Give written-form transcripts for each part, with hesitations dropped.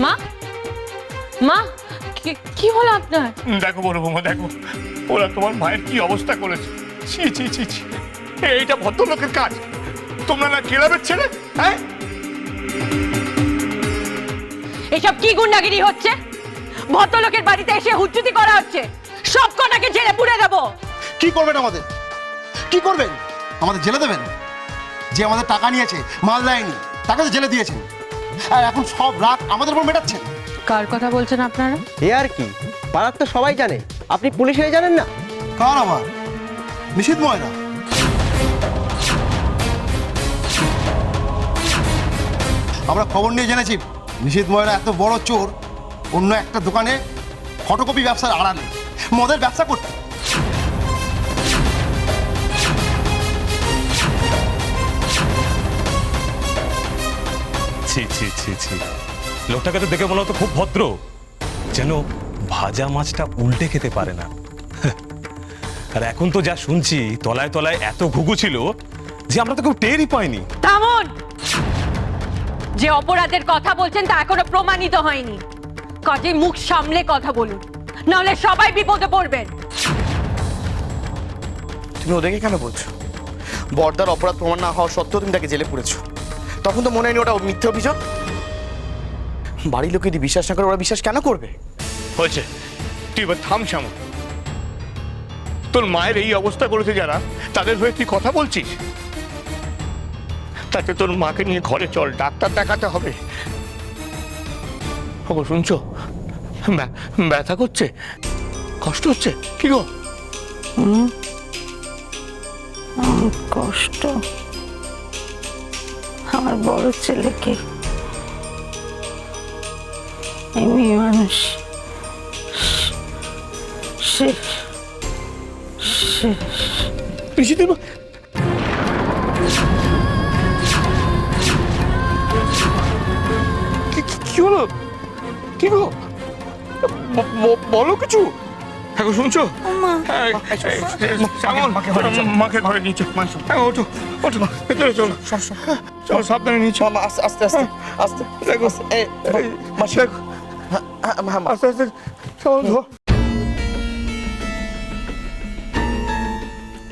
মা, মা, কি হলো আপনার? দেখো বড় বৌমা, দেখো ওরা তোমার মায়ের কি অবস্থা করেছে। ছি ছি ছি ছি, এইটা ভদ্রলোকের কাজ। তোমরা না ক্লাবের ছেলে? হ্যাঁ, এসব কি গুন্ডাগিরি হচ্ছে? ভদ্রলোকের বাড়িতে এসে হুজ্জুতি করা হচ্ছে। সব কটাকে জেলে পুরে দেবো। কি করবেন আমাদের? কি করবেন? আমাদের জেলে দেবেন? যে আমাদের টাকা নিয়েছে, মাল দেয়নি, তাকে তো জেলে দিয়েছেন, আর এখন সব রাগ আমাদের উপর মেটাচ্ছেন। কার কথা বলছেন আপনারা? এ আর কি, পাড়ার তো সবাই জানে, আপনি পুলিশ হয়ে জানেন না? কার আবার? নিশীথ ময়রা। আমরা খবর নিয়ে জেনেছি নিশীথ ময়রা এত বড় চোর, অন্য একটা দোকানে ফটোকপি ব্যবসার আড়ালে মদের ব্যবসা করতে। ছি ছি ছি ছি, লোকটাকে তো দেখে মনে হতো খুব ভদ্র, যেন ভাজা মাছটা উল্টে খেতে পারে না। আর এখন তো যা শুনছি, তলায় তলায় এত ঘুঘু ছিল যে আমরা তো কেউ টেরই পাইনি। থামুন! যে অপরাধের কথা বলছেন তা এখনো প্রমাণিত হয়নি। কাজে মুখ সামলে কথা বলুন, নাহলে সবাই বিপদে পড়বেন। তুমি ওদেরকে কেন বলছো? বর্দার অপরাধ প্রমাণ না হওয়া সত্ত্বেও তুমি তাকে জেলে পুরেছো। তখন তো মনে হয়নি ওটা মিথ্যে অভিযোগ? বাড়ির লোকে যদি বিশ্বাস না করে, ওরা বিশ্বাস কেন করবে? হয়েছে, তুই এবার থাম শ্যামল। তোর মায়ের এই অবস্থা করেছে যারা, তাদের হয়ে তুই কথা বলছিস? তাতে তোর মাকে নিয়ে ঘরে চল, ডাক্তার দেখাতে হবে। ওগো শুনছো? ব্যথা করছে, কষ্ট হচ্ছে কি গো? কষ্ট আমার বড় ছেলেকে এই মেয়ে মানুষ শেষ শেষ। পিসিদের কি হলো? কি গো, বলো কিছু। হ্যাঁ গো, শুনছো? হ্যাঁ, শ্যামল, মাকে ঘরে নিয়ে চল। হ্যাঁ, ওঠো ওঠো, ভেতরে চলো, চলো, সাবধানে নিয়ে চল। আস্তে আস্তে আস্তে আস্তে দেখো, মাসি, দেখো, আস্তে আস্তে চল।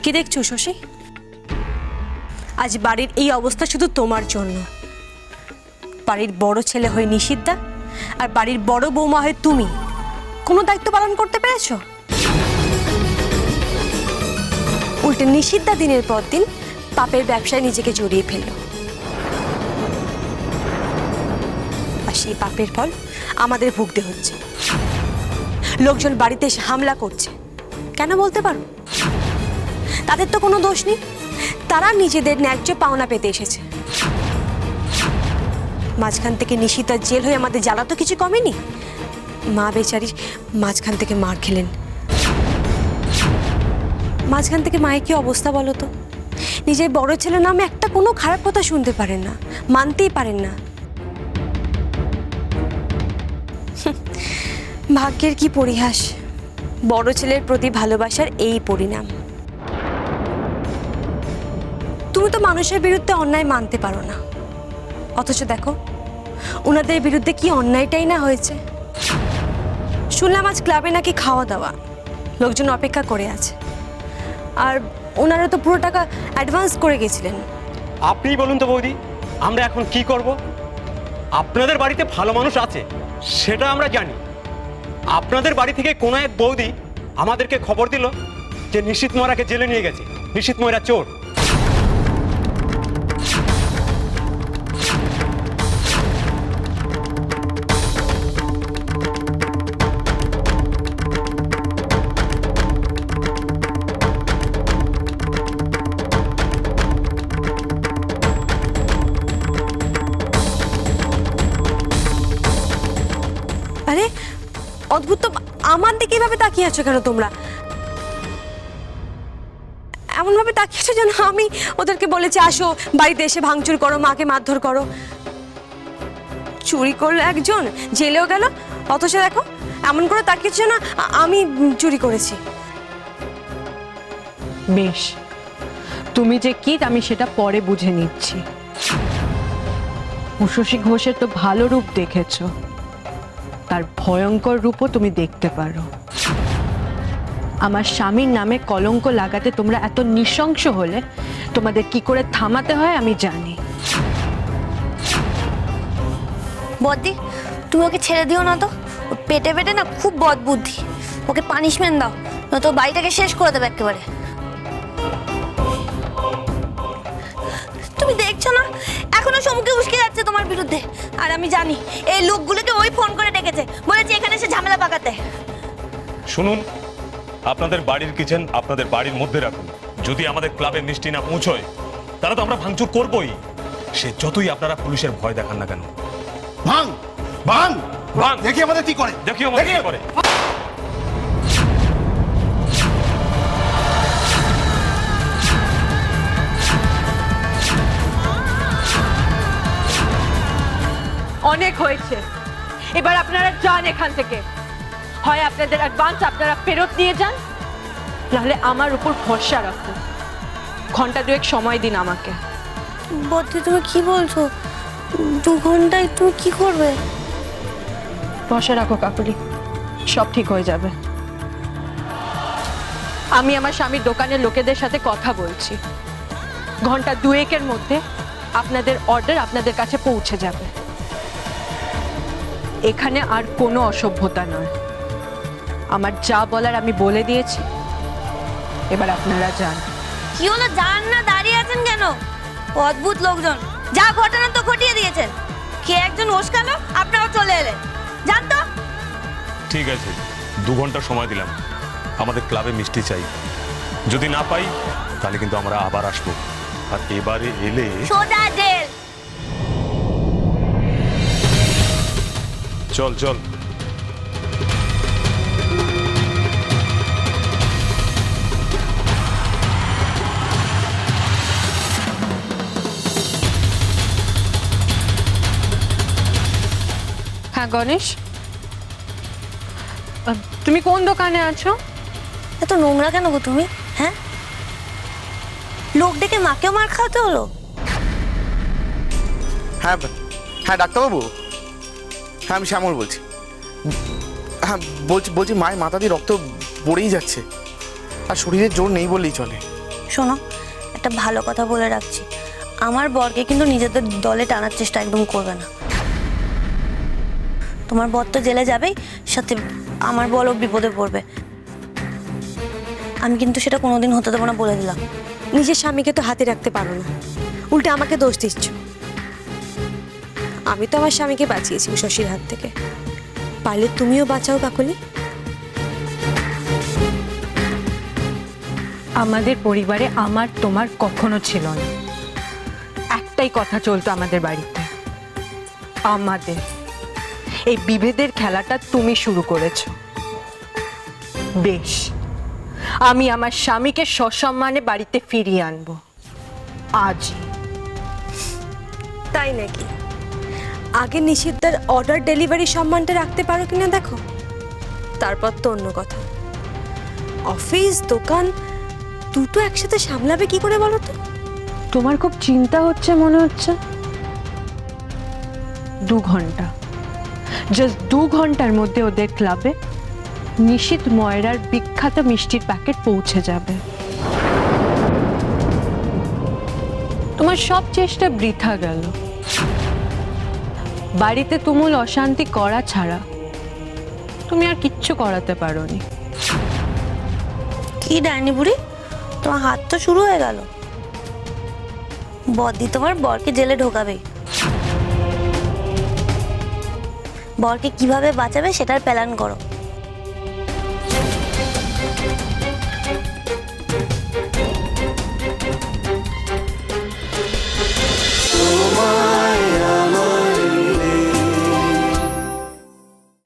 কি দেখছো শশী? আজ বাড়ির এই অবস্থা শুধু তোমার জন্য। বাড়ির বড় ছেলে হয়ে নিশিদ্ধা আর বাড়ির বড় বৌমা হয়ে তুমি কোনো দায়িত্ব পালন করতে পেরেছো? উল্টে নিশিদ্ধা দিনের পর দিন পাপের ব্যবসায় নিজেকে জড়িয়ে ফেলল, আর সেই পাপের ফল আমাদের ভুগতে হচ্ছে। লোকজন বাড়িতে এসে হামলা করছে, কেন বলতে পারো? তাদের তো কোনো দোষ নেই, তারা নিজেদের ন্যায্য পাওনা পেতে এসেছে। মাঝখান থেকে নিশিতার জেল হয়ে আমাদের জ্বালা তো কিছু কমেনি। মা বেচারি মাঝখান থেকে মার খেলেন। মাঝখান থেকে মায়ের কি অবস্থা বলো তো? নিজের বড় ছেলের নামে একটা কোনো খারাপ কথা শুনতে পারেন না, মানতেই পারেন না। ভাগ্যের কি পরিহাস, বড় ছেলের প্রতি ভালোবাসার এই পরিণাম। তুমি তো মানুষের বিরুদ্ধে অন্যায় মানতে পারো না, অথচ দেখো ওনাদের বিরুদ্ধে কি অন্যায়টাই না হয়েছে। শুনলাম আজ ক্লাবে নাকি খাওয়া দাওয়া, লোকজন অপেক্ষা করে আছে, আর ওনারা তো পুরো টাকা অ্যাডভান্স করে গেছিলেন। আপনিই বলুন তো বৌদি, আমরা এখন কি করব? আপনাদের বাড়িতে ভালো মানুষ আছে সেটা আমরা জানি। আপনাদের বাড়ি থেকে কোনো এক বৌদি আমাদেরকে খবর দিল যে নিশীথ ময়রাকে জেলে নিয়ে গেছে, নিশীথ ময়রা চোর। আরে অদ্ভুত তো, আমার দিকে এভাবে তাকিয়ে আছো কেন তোমরা? এমনভাবে তাকিয়েছো যেন আমি ওদেরকে বলেছি আসো বাড়িতে এসে ভাঙচুর করো, মাকে মারধর করো। চুরি করলো একজন, জেলেও গেল, অথচ দেখো এমন করে তাকিয়েছো যেন আমি চুরি করেছি। বেশ, তুমি যে কি আমি সেটা পরে বুঝে নিচ্ছি। উষসী ঘোষের তো ভালো রূপ দেখেছো, তার ভয়ঙ্কর রূপও তুমি দেখতে পারো। আমার স্বামীর নামে কলঙ্ক লাগাতে তোমরা এত নৃশংস হলে তোমাদের কি করে থামাতে হয় আমি জানি। বদ্দি, তুমি ওকে ছেড়ে দিও না তো। ও পেটে পেটে না খুব বদবুদ্ধি। ওকে পানিশমেন্ট দাও, নয়তো বাড়িটাকে শেষ করে দেবে একেবারে। তুমি দেখছো না এখনো সমুখে উস্কে যাচ্ছে তোমার বিরুদ্ধে। আর আমি জানি এই লোকগুলোকে ওই ফোন করে ডেকেছে, বলেছে এখানে এসে ঝামেলা পাকাতে। শুনুন, আপনাদের বাড়ির কিচেন আপনাদের বাড়ির মধ্যে রাখুন। যদি আমাদের ক্লাবে মিষ্টি না পৌঁছয় তাহলে তো আমরা ভাঙচুর করবই, সে যতই আপনারা পুলিশের ভয় দেখান না কেন। ভাঙ ভাঙ ভাঙ। দেখি আমাদের কি করে, দেখি আমাদের কি করে। অনেক হয়েছে, এবার আপনারা যান এখান থেকে। হয় আপনাদের অ্যাডভান্স আপনারা ফেরত নিয়ে যান, নাহলে আমার উপর ভরসা রাখুন। ঘন্টা দুয়েক সময় দিন আমাকে। বদ্দি, তুমি কি বলছো? 2 ঘন্টায় তুমি কি করবে? ভরসা রাখো কাকুলি, সব ঠিক হয়ে যাবে। আমি আমার স্বামীর দোকানের লোকেদের সাথে কথা বলছি, ঘন্টা দুয়েকের মধ্যে আপনাদের অর্ডার আপনাদের কাছে পৌঁছে যাবে। এখানে আর কোনো অসভ্যতা নয়। আমার যা বলার আমি বলে দিয়েছি, এবার আপনারা যান। কি হলো, যান না, দাঁড়িয়ে আছেন কেন? অদ্ভুত লোকজন, যা ঘটনা তো ঘটিয়ে দিয়েছেন। কে একজন ওসকালো, আপনারাও চলে এলেন। যান তো। ঠিক আছে, 2 ঘন্টা সময় দিলাম। আমাদের ক্লাবে মিষ্টি চাই, যদি না পাই তাহলে কিন্তু আমরা আবার আসবো। আর এবারে এলে সোজা জেল। চল চল। হ্যাঁ গণেশ, তুমি কোন দোকানে আছো? এত নোংরা কেন গো তুমি? হ্যাঁ, লোক ডেকে মাকেও মার খাওয়াতে হলো? হ্যাঁ হ্যাঁ ডাক্তারবাবু, হ্যাঁ আমি শ্যামল বলছি। হ্যাঁ বলছি মায়ের মাথা দিয়ে রক্ত পড়েই যাচ্ছে, আর শরীরের জোর নেই বললেই চলে। শোনো, একটা ভালো কথা বলে রাখছি, আমার বরকে কিন্তু নিজেদের দলে টানার চেষ্টা একদম করবে না। তোমার বর তো জেলে যাবেই, সাথে আমার বরও বিপদে পড়বে। আমি কিন্তু সেটা কোনোদিন হতে দেবো না, বলে দিলাম। নিজের স্বামীকে তো হাতে রাখতে পারো না, উল্টে আমাকে দোষ দিচ্ছ। আমি তো আমার স্বামীকে বাঁচিয়েছি শশীর হাত থেকে, পারলে তুমিও বাঁচাও কাকলি। আমাদের পরিবারে আমার তোমার কখনো ছিল না। একটাই কথা চলতো আমাদের বাড়িতে, আমাদের। এই বিভেদের খেলাটা তুমি শুরু করেছো। বেশ, আমি আমার স্বামীকে সসম্মানে বাড়িতে ফিরিয়ে আনবো আজই। তাই নাকি? আগে নিষিদ্ধের অর্ডার ডেলিভারি সম্মানটা রাখতে পারো কিনা দেখো, তারপর তো অন্য কথা। অফিস দোকান দুটো একসাথে সামলাবে কি করে বলো তো? তোমার খুব চিন্তা হচ্ছে মনে হচ্ছে। 2 ঘন্টা, জাস্ট 2 ঘন্টার মধ্যে ওদের ক্লাবে নিশিত ময়রার বিখ্যাত মিষ্টির প্যাকেট পৌঁছে যাবে। তোমার সব চেষ্টা বৃথা গেল। বাড়িতে তুমুল অশান্তি করা ছাড়া তুমি আর কিচ্ছু করাতে পারোনি। কি ডাইনি বুড়ি, তোমার হাত তো শুরু হয়ে গেল। বদ্দি তোমার বরকে জেলে ঢোকাবে, বরকে কিভাবে বাঁচাবে সেটার প্ল্যান করো।